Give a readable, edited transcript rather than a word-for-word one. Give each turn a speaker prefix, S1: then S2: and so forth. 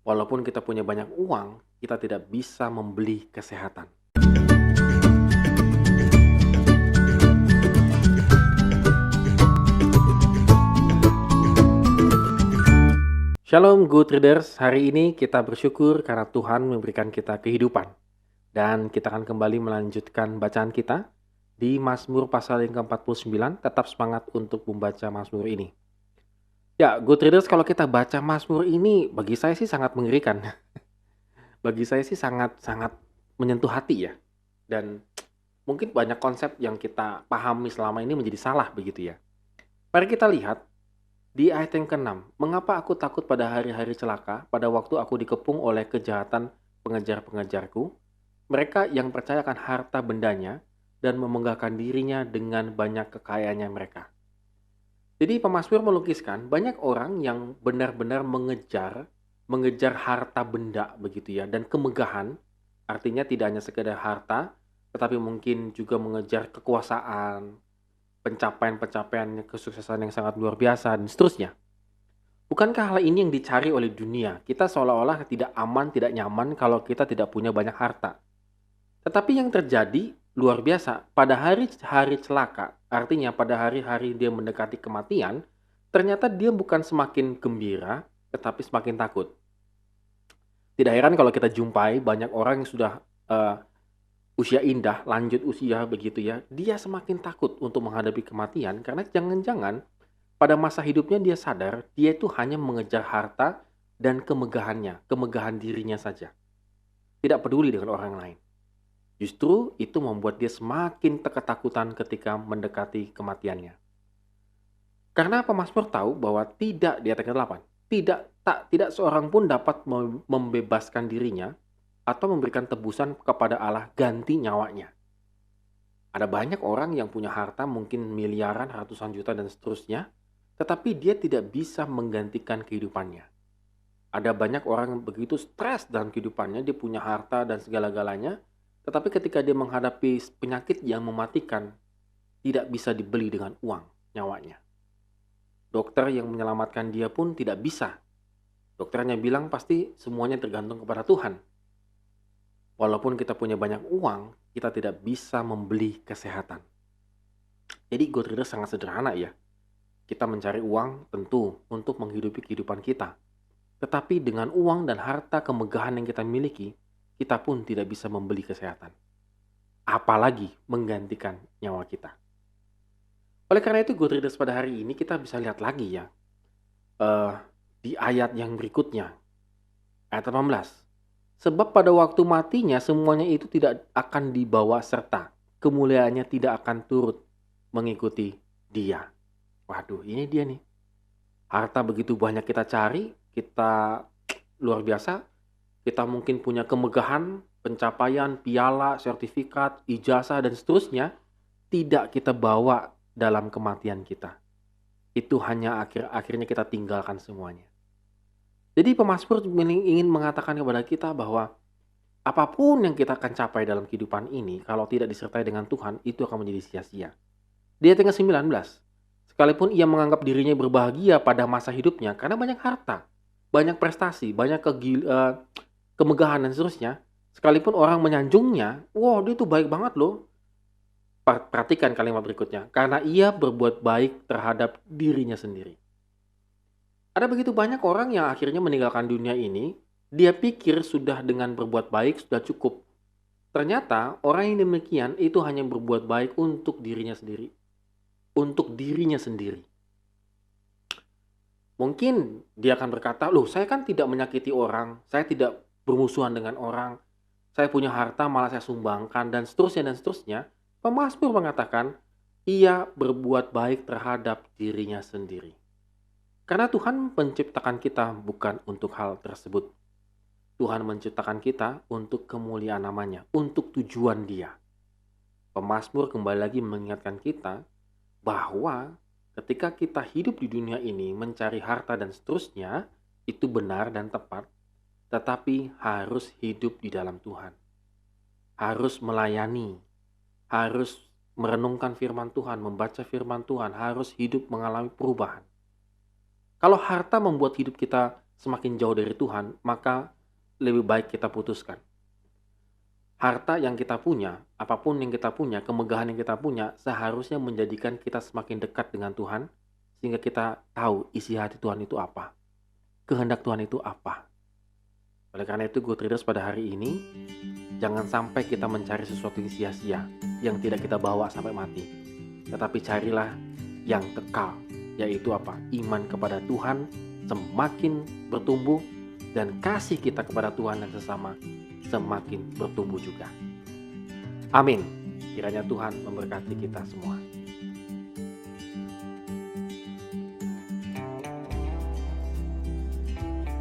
S1: Walaupun kita punya banyak uang, kita tidak bisa membeli kesehatan. Shalom good readers, hari ini kita bersyukur karena Tuhan memberikan kita kehidupan. Dan kita akan kembali melanjutkan bacaan kita di Mazmur pasal yang ke-49, tetap semangat untuk membaca Mazmur ini. Ya, good readers, kalau kita baca Mazmur ini bagi saya sih sangat mengerikan. Bagi saya sih sangat menyentuh hati ya. Dan mungkin banyak konsep yang kita pahami selama ini menjadi salah begitu ya. Mari kita lihat di ayat yang ke-6. Mengapa aku takut pada hari-hari celaka, pada waktu aku dikepung oleh kejahatan pengejar-pengejarku? Mereka yang percaya akan harta bendanya dan memenggahkan dirinya dengan banyak kekayaannya mereka. Jadi pemazmur melukiskan banyak orang yang benar-benar mengejar harta benda begitu ya, dan kemegahan. Artinya tidak hanya sekedar harta, tetapi mungkin juga mengejar kekuasaan, pencapaian-pencapaian kesuksesan yang sangat luar biasa dan seterusnya. Bukankah hal ini yang dicari oleh dunia? Kita seolah-olah tidak aman, tidak nyaman kalau kita tidak punya banyak harta. Tetapi yang terjadi luar biasa. Pada hari-hari celaka, artinya pada hari-hari dia mendekati kematian, ternyata dia bukan semakin gembira, tetapi semakin takut. Tidak heran kalau kita jumpai banyak orang yang sudah usia indah, lanjut usia begitu ya, dia semakin takut untuk menghadapi kematian karena jangan-jangan pada masa hidupnya dia sadar dia itu hanya mengejar harta dan kemegahannya, kemegahan dirinya saja. Tidak peduli dengan orang lain. Justru itu membuat dia semakin ketakutan ketika mendekati kematiannya. Karena pemazmur tahu bahwa tidak di ayat ke-8, tidak seorang pun dapat membebaskan dirinya atau memberikan tebusan kepada Allah ganti nyawanya. Ada banyak orang yang punya harta mungkin miliaran, ratusan juta dan seterusnya, tetapi dia tidak bisa menggantikan kehidupannya. Ada banyak orang yang begitu stres dalam kehidupannya, dia punya harta dan segala-galanya, tetapi ketika dia menghadapi penyakit yang mematikan, tidak bisa dibeli dengan uang nyawanya. Dokter yang menyelamatkan dia pun tidak bisa. Dokternya bilang pasti semuanya tergantung kepada Tuhan. Walaupun kita punya banyak uang, kita tidak bisa membeli kesehatan. Jadi good reader sangat sederhana ya. Kita mencari uang tentu untuk menghidupi kehidupan kita. Tetapi dengan uang dan harta kemegahan yang kita miliki, kita pun tidak bisa membeli kesehatan. Apalagi menggantikan nyawa kita. Oleh karena itu good readers, pada hari ini kita bisa lihat lagi ya. Di ayat yang berikutnya. Ayat 18. Sebab pada waktu matinya semuanya itu tidak akan dibawa serta. Kemuliaannya tidak akan turut mengikuti dia. Waduh, ini dia nih. Harta begitu banyak kita cari, kita luar biasa. Kita mungkin punya kemegahan, pencapaian, piala, sertifikat, ijazah, dan seterusnya. Tidak kita bawa dalam kematian kita. Itu hanya akhirnya kita tinggalkan semuanya. Jadi pemazmur ingin mengatakan kepada kita bahwa apapun yang kita akan capai dalam kehidupan ini, kalau tidak disertai dengan Tuhan, itu akan menjadi sia-sia. Di ayat yang ke-19, sekalipun ia menganggap dirinya berbahagia pada masa hidupnya karena banyak harta, banyak prestasi, banyak kemegahan dan seterusnya, sekalipun orang menyanjungnya, wow dia tuh baik banget loh. Perhatikan kalimat berikutnya, karena ia berbuat baik terhadap dirinya sendiri. Ada begitu banyak orang yang akhirnya meninggalkan dunia ini, dia pikir sudah dengan berbuat baik sudah cukup. Ternyata orang yang demikian itu hanya berbuat baik untuk dirinya sendiri. Untuk dirinya sendiri. Mungkin dia akan berkata, loh saya kan tidak menyakiti orang, saya tidak bermusuhan dengan orang, saya punya harta malah saya sumbangkan dan seterusnya dan seterusnya. Pemazmur mengatakan, ia berbuat baik terhadap dirinya sendiri. Karena Tuhan menciptakan kita bukan untuk hal tersebut. Tuhan menciptakan kita untuk kemuliaan namanya, untuk tujuan dia. Pemazmur kembali lagi mengingatkan kita bahwa ketika kita hidup di dunia ini mencari harta dan seterusnya, itu benar dan tepat, tetapi harus hidup di dalam Tuhan. Harus melayani, harus merenungkan firman Tuhan, membaca firman Tuhan, harus hidup mengalami perubahan. Kalau harta membuat hidup kita semakin jauh dari Tuhan, maka lebih baik kita putuskan. Harta yang kita punya, apapun yang kita punya, kemegahan yang kita punya, seharusnya menjadikan kita semakin dekat dengan Tuhan, sehingga kita tahu isi hati Tuhan itu apa, kehendak Tuhan itu apa. Oleh karena itu, Good Readers, pada hari ini, jangan sampai kita mencari sesuatu yang sia-sia, yang tidak kita bawa sampai mati. Tetapi carilah yang kekal, yaitu apa? Iman kepada Tuhan semakin bertumbuh, dan kasih kita kepada Tuhan dan sesama semakin bertumbuh juga. Amin. Kiranya Tuhan memberkati kita semua.